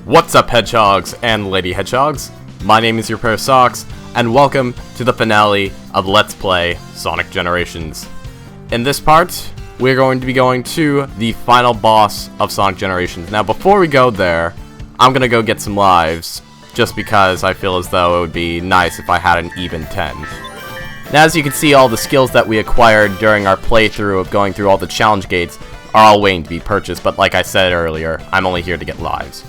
What's up, Hedgehogs and Lady Hedgehogs? My name is your pair of socks, and welcome to the finale of Let's Play Sonic Generations. In this part, we're going to be going to the final boss of Sonic Generations. Now, before we go there, I'm gonna go get some lives, just because I feel as though it would be nice if I had an even 10. Now, as you can see, all the skills that we acquired during our playthrough of going through all the challenge gates are all waiting to be purchased, but like I said earlier, I'm only here to get lives.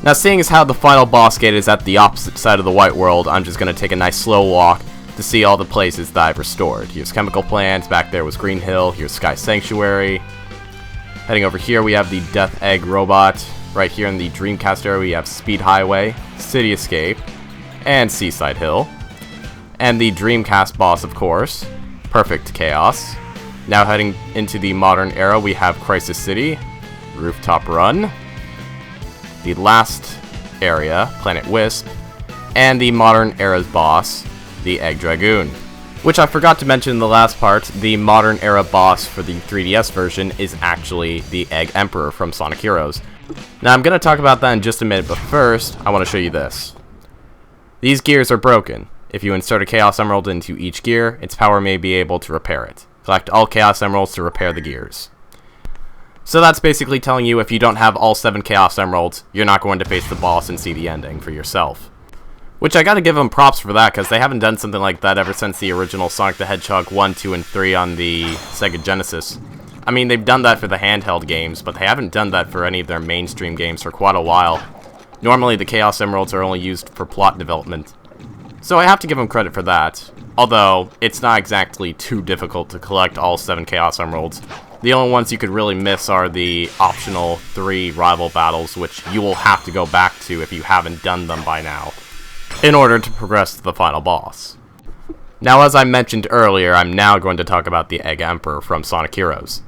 Now, seeing as how the final boss gate is at the opposite side of the white world, I'm just going to take a nice slow walk to see all the places that I've restored. Here's Chemical Plant, back there was Green Hill, here's Sky Sanctuary. Heading over here, we have the Death Egg Robot. Right here in the Dreamcast area, we have Speed Highway, City Escape, and Seaside Hill. And the Dreamcast boss, of course, Perfect Chaos. Now heading into the modern era, we have Crisis City, Rooftop Run, the last area, Planet Wisp, and the modern era's boss, the Egg Dragoon. Which I forgot to mention in the last part, the modern era boss for the 3DS version is actually the Egg Emperor from Sonic Heroes. Now I'm going to talk about that in just a minute, but first, I want to show you this. These gears are broken. If you insert a Chaos Emerald into each gear, its power may be able to repair it. Collect all Chaos Emeralds to repair the gears. So that's basically telling you if you don't have all 7 Chaos Emeralds, you're not going to face the boss and see the ending for yourself. Which I gotta give them props for that, because they haven't done something like that ever since the original Sonic the Hedgehog 1, 2, and 3 on the Sega Genesis. I mean, they've done that for the handheld games, but they haven't done that for any of their mainstream games for quite a while. Normally, the Chaos Emeralds are only used for plot development. So I have to give them credit for that, although it's not exactly too difficult to collect all 7 Chaos Emeralds. The only ones you could really miss are the optional 3 rival battles, which you will have to go back to if you haven't done them by now, in order to progress to the final boss. Now, as I mentioned earlier, I'm now going to talk about the Egg Emperor from Sonic Heroes.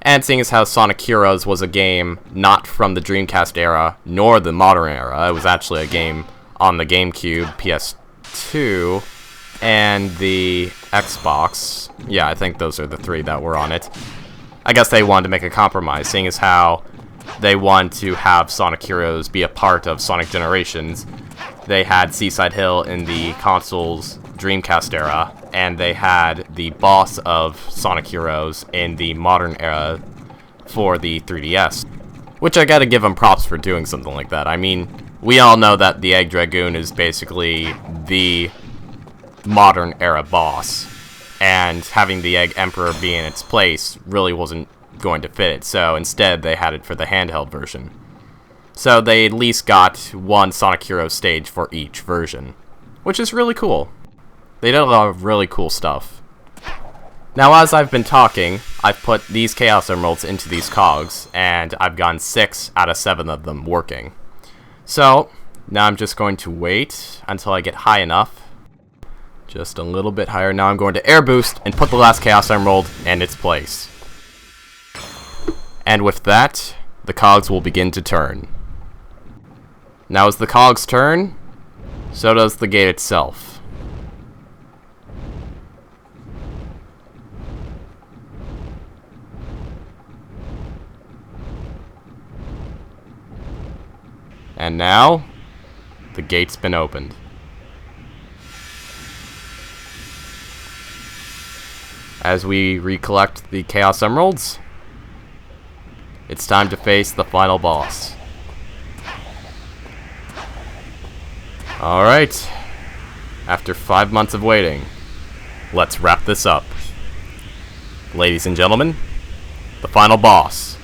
And seeing as how Sonic Heroes was a game not from the Dreamcast era, nor the modern era, it was actually a game on the GameCube, PS2, and the Xbox. Yeah, I think those are the 3 that were on it. I guess they wanted to make a compromise, seeing as how they want to have Sonic Heroes be a part of Sonic Generations. They had Seaside Hill in the console's Dreamcast era, and they had the boss of Sonic Heroes in the modern era for the 3DS. Which I gotta give them props for doing something like that. I mean, we all know that the Egg Dragoon is basically the modern era boss, and having the Egg Emperor be in its place really wasn't going to fit it, so instead they had it for the handheld version. So they at least got one Sonic Heroes stage for each version, which is really cool. They did a lot of really cool stuff. Now, as I've been talking, I've put these Chaos Emeralds into these cogs, and I've gotten 6 out of 7 of them working. So, now I'm just going to wait until I get high enough. Just a little bit higher. Now I'm going to Air Boost and put the last Chaos Emerald in its place. And with that, the cogs will begin to turn. Now as the cogs turn, so does the gate itself. And now, the gate's been opened. As we recollect the Chaos Emeralds, it's time to face the final boss. Alright, after 5 months of waiting, let's wrap this up. Ladies and gentlemen, the final boss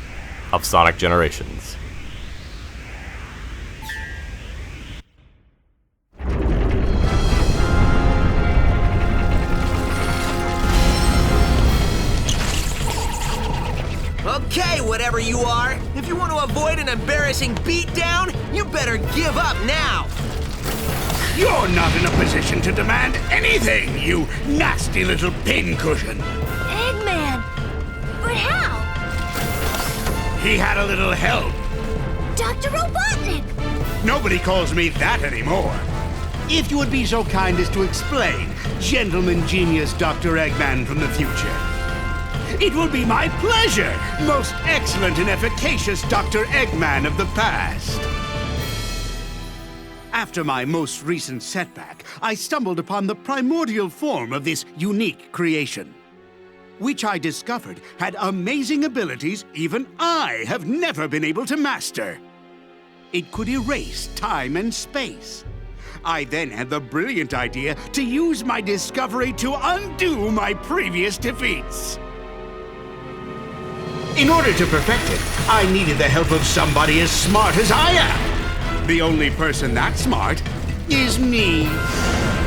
of Sonic Generations. Okay, whatever you are, if you want to avoid an embarrassing beatdown, you better give up now! You're not in a position to demand anything, you nasty little pincushion! Eggman! But how? He had a little help. Dr. Robotnik! Nobody calls me that anymore. If you would be so kind as to explain, Gentleman Genius Dr. Eggman from the future. It will be my pleasure, most excellent and efficacious Dr. Eggman of the past. After my most recent setback, I stumbled upon the primordial form of this unique creation, which I discovered had amazing abilities even I have never been able to master. It could erase time and space. I then had the brilliant idea to use my discovery to undo my previous defeats. In order to perfect it, I needed the help of somebody as smart as I am. The only person that smart is me.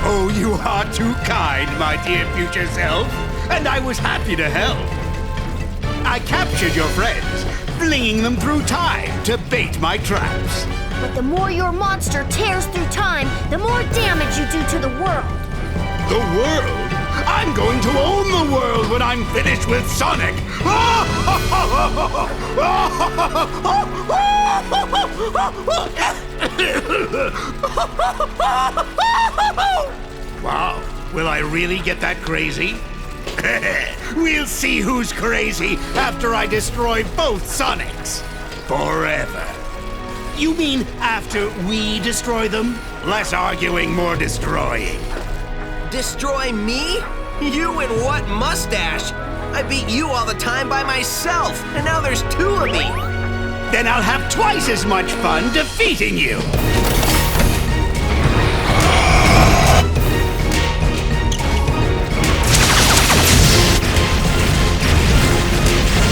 Oh, you are too kind, my dear future self, and I was happy to help. I captured your friends, flinging them through time to bait my traps. But the more your monster tears through time, the more damage you do to the world. The world? I'm going to own the world when I'm finished with Sonic! Wow, will I really get that crazy? We'll see who's crazy after I destroy both Sonics. Forever. You mean after we destroy them? Less arguing, more destroying. Destroy me? You and what mustache? I beat you all the time by myself, and now there's two of me. Then I'll have twice as much fun defeating you.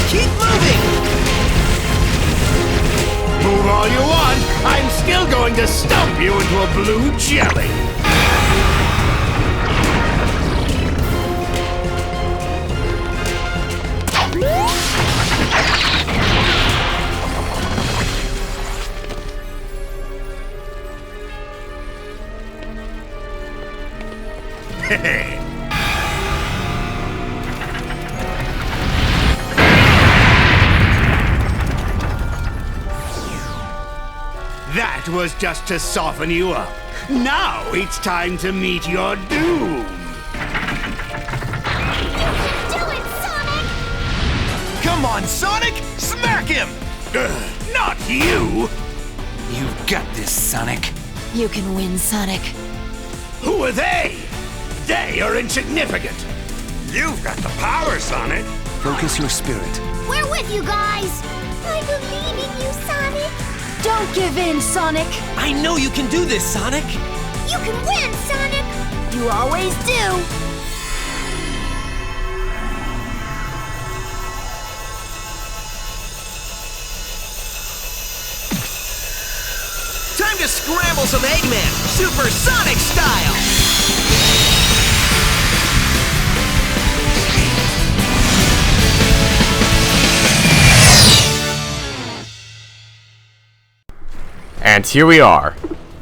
Keep moving! Move all you want, I'm still going to stomp you into a blue jelly. That was just to soften you up. Now it's time to meet your doom. Do it, Sonic! Come on, Sonic! Smack him! Not you! You've got this, Sonic. You can win, Sonic. Who are they? They are insignificant. You've got the power, Sonic. Focus your spirit. We're with you guys! I believe in you, Sonic! Don't give in, Sonic. I know you can do this, Sonic! You can win, Sonic! You always do! Time to scramble some Eggman, Super Sonic style! And here we are,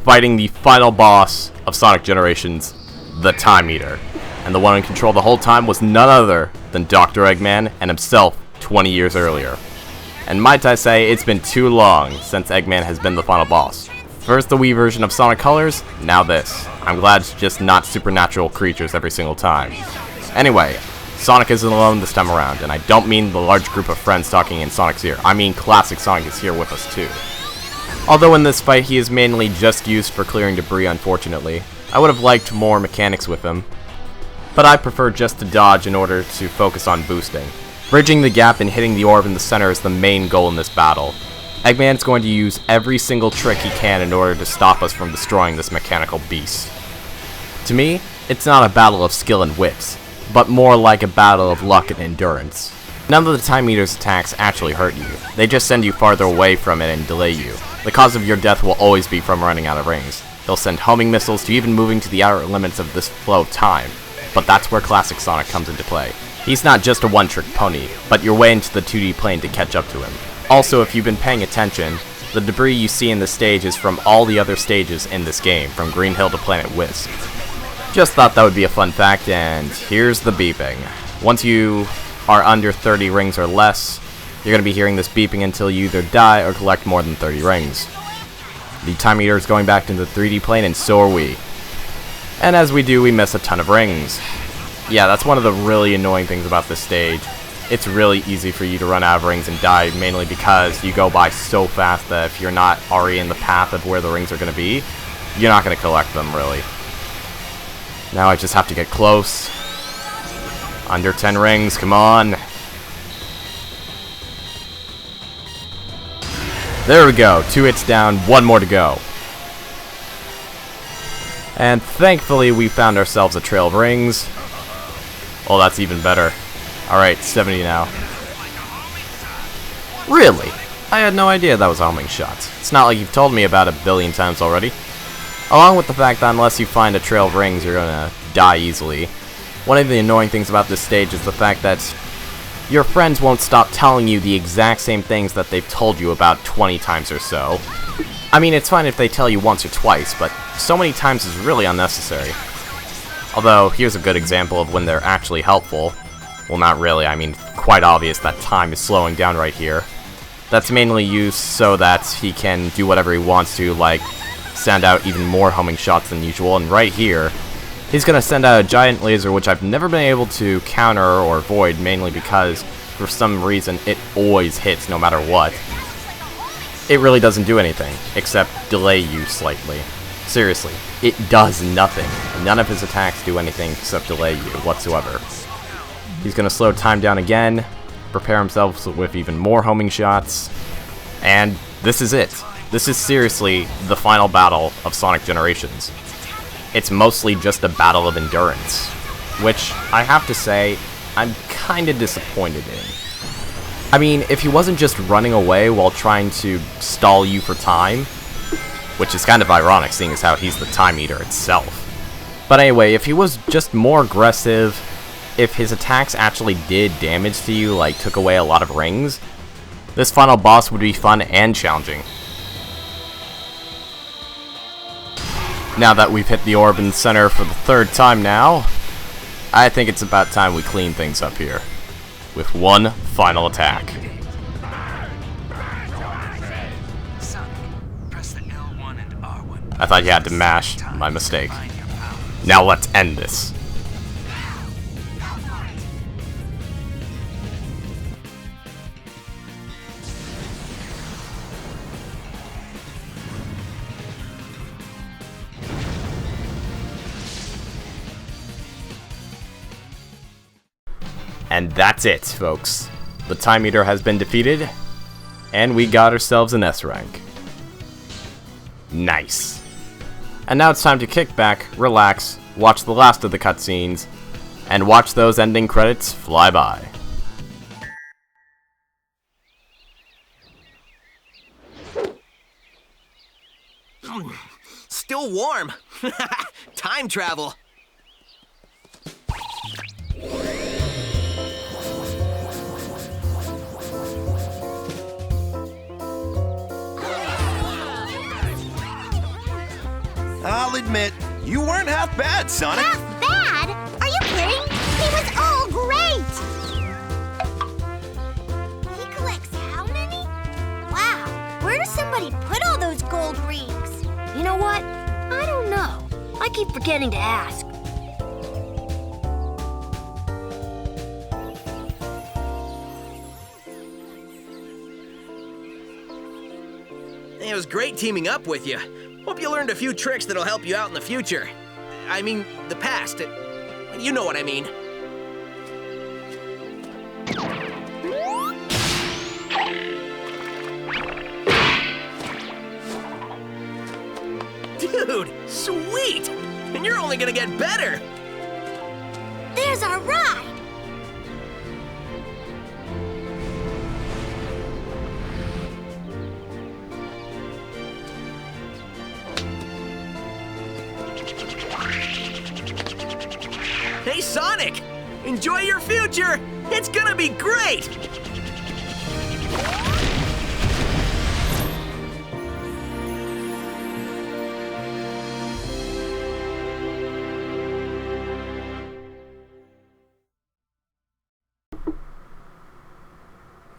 fighting the final boss of Sonic Generations, the Time Eater. And the one in control the whole time was none other than Dr. Eggman and himself 20 years earlier. And might I say, it's been too long since Eggman has been the final boss. First the Wii version of Sonic Colors, now this. I'm glad it's just not supernatural creatures every single time. Anyway, Sonic isn't alone this time around, and I don't mean the large group of friends talking in Sonic's ear. I mean classic Sonic is here with us too. Although in this fight he is mainly just used for clearing debris, unfortunately. I would have liked more mechanics with him, but I prefer just to dodge in order to focus on boosting. Bridging the gap and hitting the orb in the center is the main goal in this battle. Eggman's going to use every single trick he can in order to stop us from destroying this mechanical beast. To me, it's not a battle of skill and wits, but more like a battle of luck and endurance. None of the Time Eater's attacks actually hurt you, they just send you farther away from it and delay you. The cause of your death will always be from running out of rings. They'll send homing missiles to even moving to the outer limits of this flow of time, but that's where classic Sonic comes into play. He's not just a one-trick pony, but your way into the 2D plane to catch up to him. Also, if you've been paying attention, the debris you see in the stage is from all the other stages in this game, from Green Hill to Planet Wisp. Just thought that would be a fun fact, and here's the beeping. Once you are under 30 rings or less, you're going to be hearing this beeping until you either die or collect more than 30 rings. The Time Eater is going back into the 3D plane, and so are we. And as we do, we miss a ton of rings. Yeah, that's one of the really annoying things about this stage. It's really easy for you to run out of rings and die, mainly because you go by so fast that if you're not already in the path of where the rings are going to be, you're not going to collect them, really. Now I just have to get close. Under 10 rings, come on. There we go, 2 hits down, 1 more to go. And thankfully we found ourselves a trail of rings. Oh, that's even better. Alright, 70 now. Really? I had no idea that was a homing shot. It's not like you've told me about it a billion times already. Along with the fact that unless you find a trail of rings, you're gonna die easily. One of the annoying things about this stage is the fact that your friends won't stop telling you the exact same things that they've told you about 20 times or so. I mean, it's fine if they tell you once or twice, but so many times is really unnecessary. Although, here's a good example of when they're actually helpful. Well, not really, I mean, quite obvious that time is slowing down right here. That's mainly used so that he can do whatever he wants to, like send out even more homing shots than usual, and right here, he's gonna send out a giant laser which I've never been able to counter or avoid, mainly because, for some reason, it always hits no matter what. It really doesn't do anything, except delay you slightly. Seriously, it does nothing. None of his attacks do anything except delay you whatsoever. He's gonna slow time down again, prepare himself with even more homing shots, and this is it. This is seriously the final battle of Sonic Generations. It's mostly just a battle of endurance, which, I have to say, I'm kinda disappointed in. I mean, if he wasn't just running away while trying to stall you for time, which is kind of ironic seeing as how he's the time eater itself. But anyway, if he was just more aggressive, if his attacks actually did damage to you, like took away a lot of rings, this final boss would be fun and challenging. Now that we've hit the orb in the center for the 3rd time now, I think it's about time we clean things up here. With one final attack. I thought you had to mash. My mistake. Now let's end this. And that's it, folks. The Time Eater has been defeated, and we got ourselves an S rank. Nice. And now it's time to kick back, relax, watch the last of the cutscenes, and watch those ending credits fly by. Still warm. Time travel. I'll admit, you weren't half bad, Sonic. Half bad? Are you kidding? He was all great! He collects how many? Wow, where does somebody put all those gold rings? You know what? I don't know. I keep forgetting to ask. It was great teaming up with you. Hope you learned a few tricks that'll help you out in the future. I mean, the past. You know what I mean. Dude, sweet! And you're only gonna get better! There's our ride! Hey, Sonic! Enjoy your future! It's gonna be great!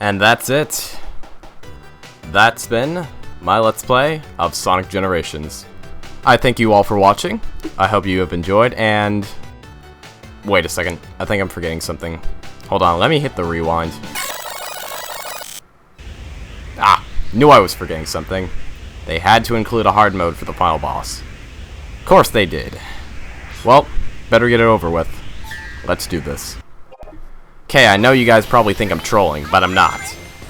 And that's it. That's been my Let's Play of Sonic Generations. I thank you all for watching. I hope you have enjoyed, and... Wait a second, I think I'm forgetting something. Hold on, let me hit the rewind. Ah, knew I was forgetting something. They had to include a hard mode for the final boss. Of course they did. Well, better get it over with. Let's do this. Okay, I know you guys probably think I'm trolling, but I'm not.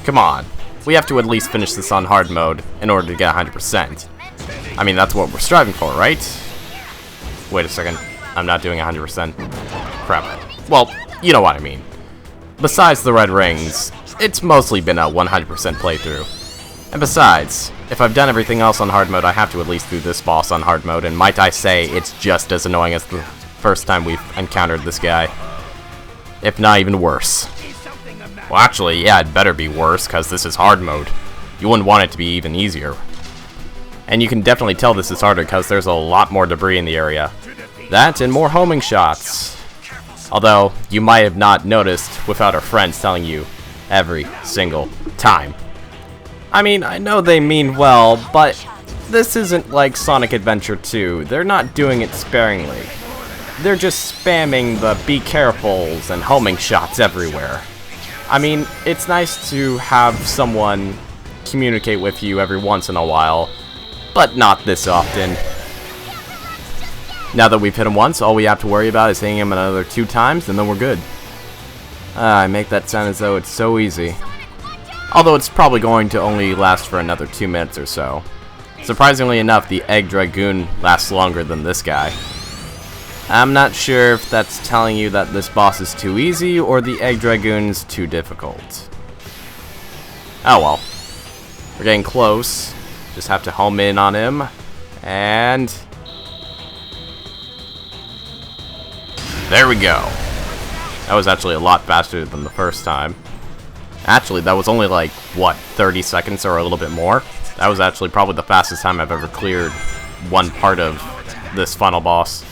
Come on. We have to at least finish this on hard mode in order to get 100%. I mean, that's what we're striving for, right? Wait a second. I'm not doing 100%. Crap. Well, you know what I mean. Besides the red rings, it's mostly been a 100% playthrough. And besides, if I've done everything else on hard mode, I have to at least do this boss on hard mode, and might I say, it's just as annoying as the first time we've encountered this guy. If not even worse. Well, actually, yeah, it better be worse, because this is hard mode. You wouldn't want it to be even easier. And you can definitely tell this is harder, because there's a lot more debris in the area. That, and more homing shots. Although, you might have not noticed without our friends telling you every single time. I mean, I know they mean well, but this isn't like Sonic Adventure 2. They're not doing it sparingly. They're just spamming the be carefuls and homing shots everywhere. I mean, it's nice to have someone communicate with you every once in a while, but not this often. Now that we've hit him once, all we have to worry about is hitting him another 2 times, and then we're good. I make that sound as though it's so easy. Although it's probably going to only last for another 2 minutes or so. Surprisingly enough, the Egg Dragoon lasts longer than this guy. I'm not sure if that's telling you that this boss is too easy, or the Egg Dragoon's too difficult. Oh well. We're getting close. Just have to home in on him. And... there we go. That was actually a lot faster than the first time. Actually, that was only like, what, 30 seconds or a little bit more? That was actually probably the fastest time I've ever cleared one part of this final boss.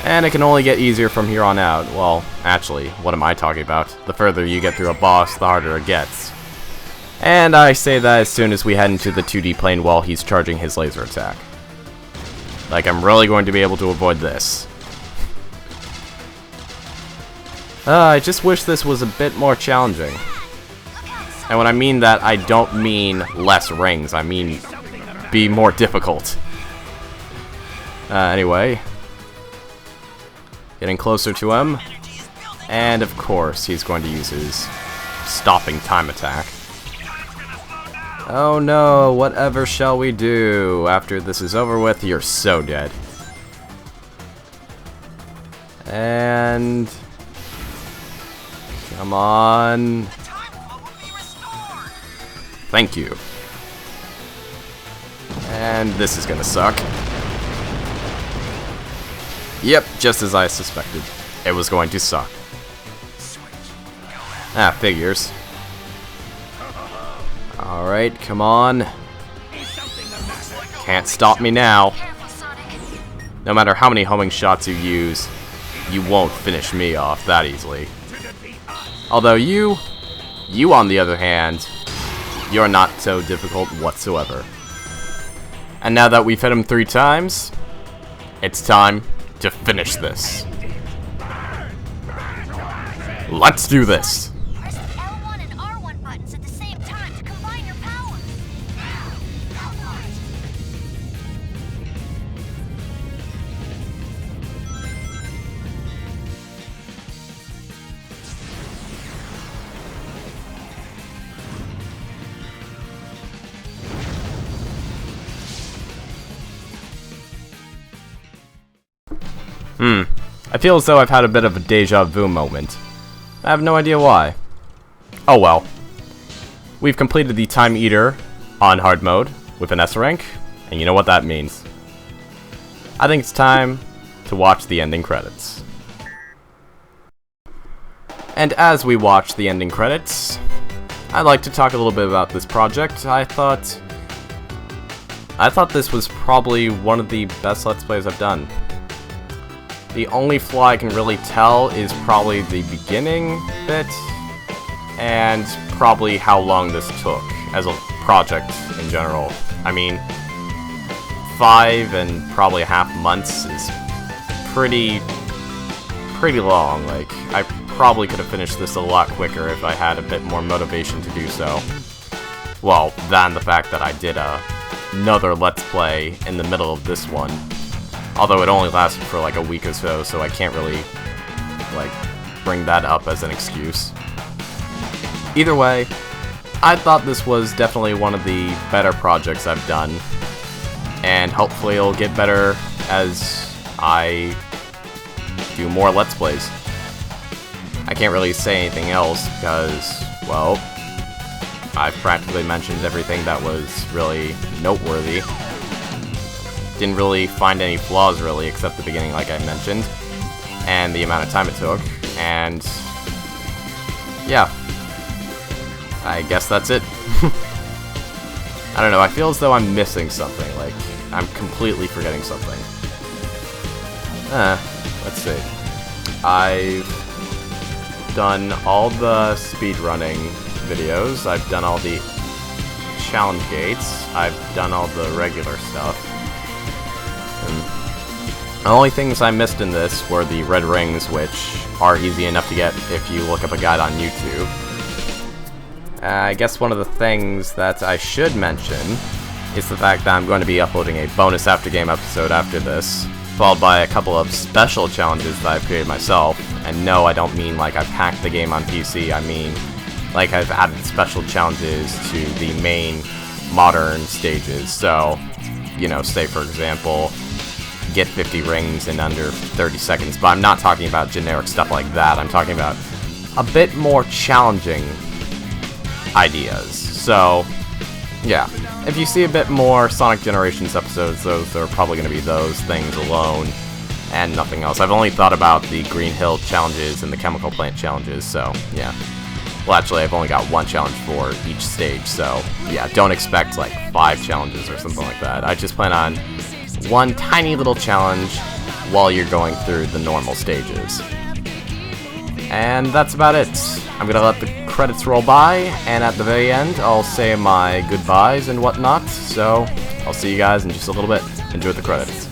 And it can only get easier from here on out. Well, actually, what am I talking about? The further you get through a boss, the harder it gets. And I say that as soon as we head into the 2D plane while he's charging his laser attack. Like, I'm really going to be able to avoid this. I just wish this was a bit more challenging. And when I mean that, I don't mean less rings. I mean, be more difficult. Anyway. Getting closer to him. And, of course, he's going to use his stopping time attack. Oh no, whatever shall we do? After this is over with, you're so dead. And... come on. Thank you. And this is gonna suck. Yep, just as I suspected. It was going to suck. Ah, figures. Alright, come on. Can't stop me now. No matter how many homing shots you use, you won't finish me off that easily. Although you on the other hand, you're not so difficult whatsoever. And now that we've hit him 3 times, it's time to finish this. Let's do this! Press the L1 and R1 buttons at the same time to combine your powers. I feel as though I've had a bit of a deja vu moment. I have no idea why. Oh well. We've completed the Time Eater on hard mode with an S rank, and you know what that means. I think it's time to watch the ending credits. And as we watch the ending credits, I'd like to talk a little bit about this project. I thought this was probably one of the best Let's Plays I've done. The only flaw I can really tell is probably the beginning bit, and probably how long this took as a project in general. I mean, 5 and probably a half months is pretty long. Like, I probably could have finished this a lot quicker if I had a bit more motivation to do so. Well, than the fact that I did another Let's Play in the middle of this one. Although it only lasted for like a week or so, so I can't really, like, bring that up as an excuse. Either way, I thought this was definitely one of the better projects I've done, and hopefully it'll get better as I do more Let's Plays. I can't really say anything else because, well, I've practically mentioned everything that was really noteworthy. Didn't really find any flaws, really, except the beginning, like I mentioned, and the amount of time it took, and yeah, I guess that's it. I don't know, I feel as though I'm missing something, like, I'm completely forgetting something. Let's see. I've done all the speedrunning videos, I've done all the challenge gates, I've done all the regular stuff. And the only things I missed in this were the red rings, which are easy enough to get if you look up a guide on YouTube. I guess one of the things that I should mention is the fact that I'm going to be uploading a bonus after game episode after this, followed by a couple of special challenges that I've created myself. And no, I don't mean like I've hacked the game on PC, I mean like I've added special challenges to the main modern stages. So, you know, say for example, get 50 rings in under 30 seconds, but I'm not talking about generic stuff like that. I'm talking about a bit more challenging ideas. So, yeah, if you see a bit more Sonic Generations episodes, those are probably going to be those things alone, and nothing else. I've only thought about the Green Hill challenges and the Chemical Plant challenges, so, yeah. Well, actually, I've only got one challenge for each stage, so, yeah, don't expect, like, 5 challenges or something like that. I just plan on one tiny little challenge while you're going through the normal stages. And that's about it. I'm gonna let the credits roll by, and at the very end, I'll say my goodbyes and whatnot, so I'll see you guys in just a little bit. Enjoy the credits.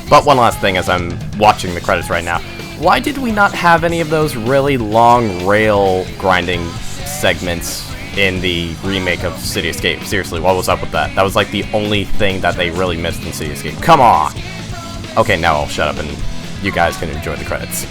But one last thing as I'm watching the credits right now. Why did we not have any of those really long rail grinding segments in the remake of City Escape? Seriously, what was up with that? That was like the only thing that they really missed in City Escape. Come on! Okay, now I'll shut up and you guys can enjoy the credits.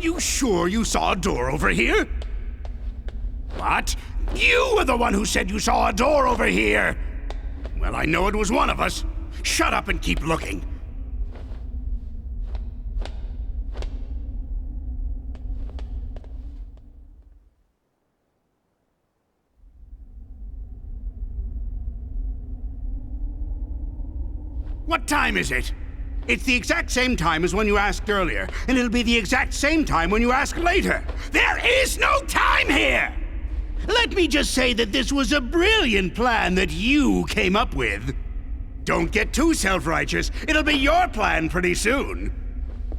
you sure you saw a door over here? What? You were the one who said you saw a door over here! Well, I know it was one of us. Shut up and keep looking. What time is it? It's the exact same time as when you asked earlier, and it'll be the exact same time when you ask later. There is no time here! Let me just say that this was a brilliant plan that you came up with. Don't get too self-righteous. It'll be your plan pretty soon.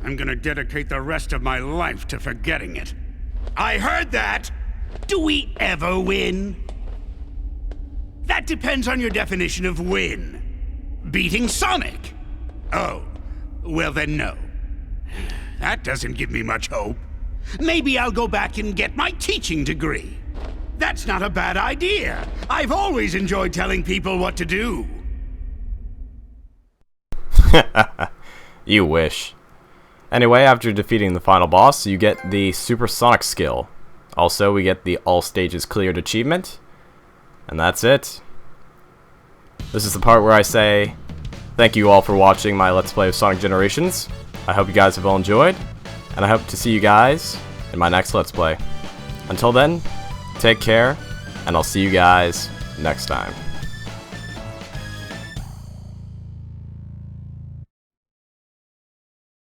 I'm gonna dedicate the rest of my life to forgetting it. I heard that! Do we ever win? That depends on your definition of win. Beating Sonic? Oh, well then no. That doesn't give me much hope. Maybe I'll go back and get my teaching degree. That's not a bad idea. I've always enjoyed telling people what to do. You wish. Anyway, after defeating the final boss, you get the Supersonic skill. Also, we get the All Stages Cleared achievement. And that's it. This is the part where I say, thank you all for watching my Let's Play of Sonic Generations. I hope you guys have all enjoyed, and I hope to see you guys in my next Let's Play. Until then, take care, and I'll see you guys next time.